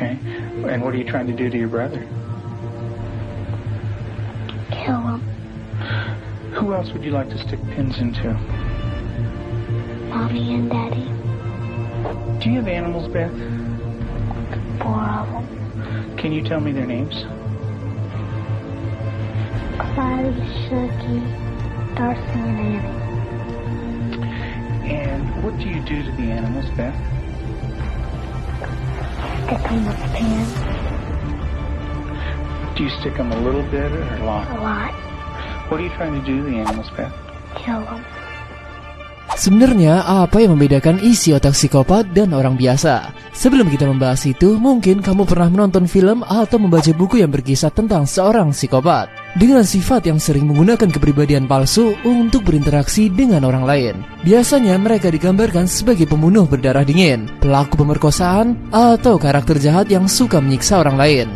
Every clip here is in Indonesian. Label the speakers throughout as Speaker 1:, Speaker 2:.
Speaker 1: Okay. And what are you trying to do to your brother?
Speaker 2: Kill him.
Speaker 1: Who else would you like to stick pins into?
Speaker 2: Mommy and Daddy.
Speaker 1: Do you have animals, Beth?
Speaker 2: 4 of them.
Speaker 1: Can you tell me their names?
Speaker 2: Clyde, Shuggy, Darcy, and Annie.
Speaker 1: And what do you do to the animals, Beth?
Speaker 2: Stick them with pins.
Speaker 1: Do you stick them a little bit or a lot?
Speaker 2: A lot.
Speaker 1: What are you trying to do to the animals, Beth?
Speaker 2: Kill them.
Speaker 3: Sebenarnya apa yang membedakan isi otak psikopat dan orang biasa? Sebelum kita membahas itu, mungkin kamu pernah menonton film atau membaca buku yang berkisah tentang seorang psikopat dengan sifat yang sering menggunakan kepribadian palsu untuk berinteraksi dengan orang lain. Biasanya mereka digambarkan sebagai pembunuh berdarah dingin, pelaku pemerkosaan, atau karakter jahat yang suka menyiksa orang lain.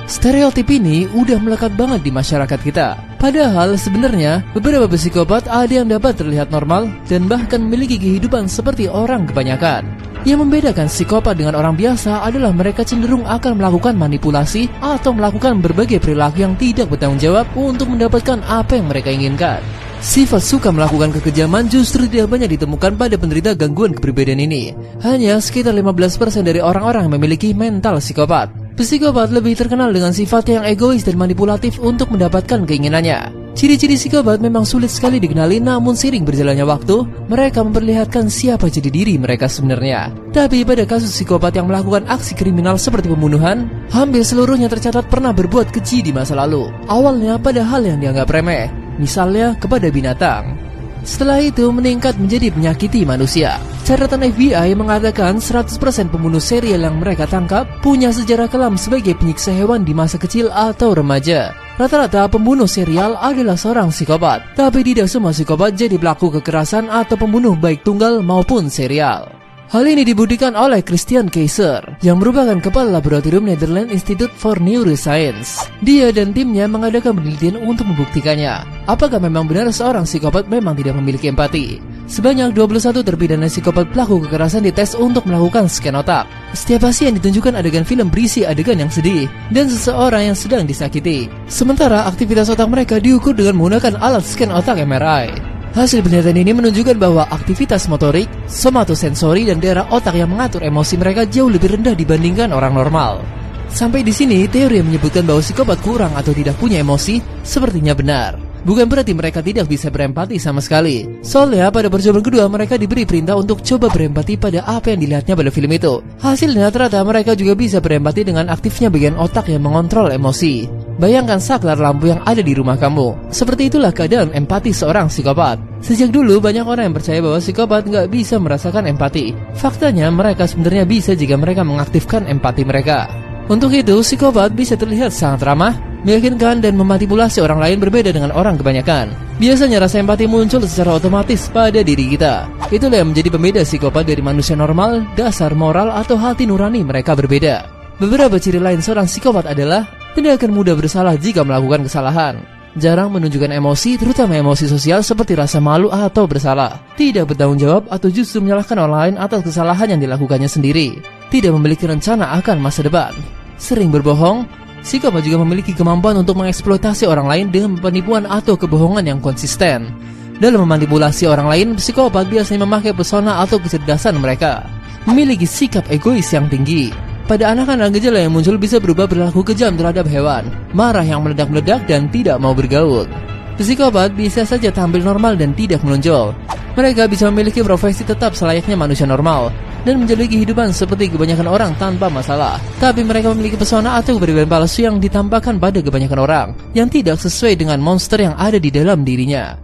Speaker 3: Stereotip ini udah melekat banget di masyarakat kita. Padahal sebenarnya beberapa psikopat ada yang dapat terlihat normal dan bahkan memiliki kehidupan seperti orang kebanyakan. Yang membedakan psikopat dengan orang biasa adalah mereka cenderung akan melakukan manipulasi atau melakukan berbagai perilaku yang tidak bertanggung jawab untuk mendapatkan apa yang mereka inginkan. Sifat suka melakukan kekejaman justru tidak banyak ditemukan pada penderita gangguan kepribadian ini. Hanya sekitar 15% dari orang-orang yang memiliki mental psikopat. Psikopat lebih terkenal dengan sifat yang egois dan manipulatif untuk mendapatkan keinginannya. Ciri-ciri psikopat memang sulit sekali dikenali, namun seiring berjalannya waktu, mereka memperlihatkan siapa jadi diri mereka sebenarnya. Tapi pada kasus psikopat yang melakukan aksi kriminal seperti pembunuhan, hampir seluruhnya tercatat pernah berbuat keji di masa lalu. Awalnya pada hal yang dianggap remeh, misalnya kepada binatang. Setelah itu meningkat menjadi menyakiti manusia. Catatan FBI mengatakan 100% pembunuh serial yang mereka tangkap punya sejarah kelam sebagai penyiksa hewan di masa kecil atau remaja. Rata-rata pembunuh serial adalah seorang psikopat, tapi tidak semua psikopat jadi pelaku kekerasan atau pembunuh baik tunggal maupun serial. Hal ini dibuktikan oleh Christian Keizer, yang merupakan kepala laboratorium Netherlands Institute for Neuroscience. Dia dan timnya mengadakan penelitian untuk membuktikannya. Apakah memang benar seorang psikopat memang tidak memiliki empati? Sebanyak 21 terpidana psikopat pelaku kekerasan dites untuk melakukan scan otak. Setiap pasien ditunjukkan adegan film berisi adegan yang sedih dan seseorang yang sedang disakiti. Sementara aktivitas otak mereka diukur dengan menggunakan alat scan otak MRI. Hasil penelitian ini menunjukkan bahwa aktivitas motorik, somatosensori, dan daerah otak yang mengatur emosi mereka jauh lebih rendah dibandingkan orang normal. Sampai di sini, teori yang menyebutkan bahwa psikopat kurang atau tidak punya emosi sepertinya benar. Bukan berarti mereka tidak bisa berempati sama sekali. Soalnya pada percobaan kedua mereka diberi perintah untuk coba berempati pada apa yang dilihatnya pada film itu. Hasilnya ternyata mereka juga bisa berempati dengan aktifnya bagian otak yang mengontrol emosi. Bayangkan saklar lampu yang ada di rumah kamu. Seperti itulah keadaan empati seorang psikopat. Sejak dulu banyak orang yang percaya bahwa psikopat nggak bisa merasakan empati. Faktanya mereka sebenarnya bisa jika mereka mengaktifkan empati mereka. Untuk itu, psikopat bisa terlihat sangat ramah, meyakinkan, dan memanipulasi orang lain berbeda dengan orang kebanyakan. Biasanya rasa empati muncul secara otomatis pada diri kita. Itulah yang menjadi pembeda psikopat dari manusia normal, dasar moral atau hati nurani mereka berbeda. Beberapa ciri lain seorang psikopat adalah tidak akan mudah bersalah jika melakukan kesalahan. Jarang menunjukkan emosi, terutama emosi sosial seperti rasa malu atau bersalah. Tidak bertanggung jawab atau justru menyalahkan orang lain atas kesalahan yang dilakukannya sendiri. Tidak memiliki rencana akan masa depan. Sering berbohong. Psikopat juga memiliki kemampuan untuk mengeksploitasi orang lain dengan penipuan atau kebohongan yang konsisten. Dalam memanipulasi orang lain, psikopat biasanya memakai pesona atau kecerdasan mereka. Memiliki sikap egois yang tinggi. Pada anak-anak, gejala yang muncul bisa berubah perilaku kejam terhadap hewan, marah yang meledak-meledak, dan tidak mau bergaul. Psikopat bisa saja tampil normal dan tidak menonjol. Mereka bisa memiliki profesi tetap selayaknya manusia normal dan menjalani kehidupan seperti kebanyakan orang tanpa masalah. Tapi mereka memiliki pesona atau kepribadian palsu yang ditampakkan pada kebanyakan orang yang tidak sesuai dengan monster yang ada di dalam dirinya.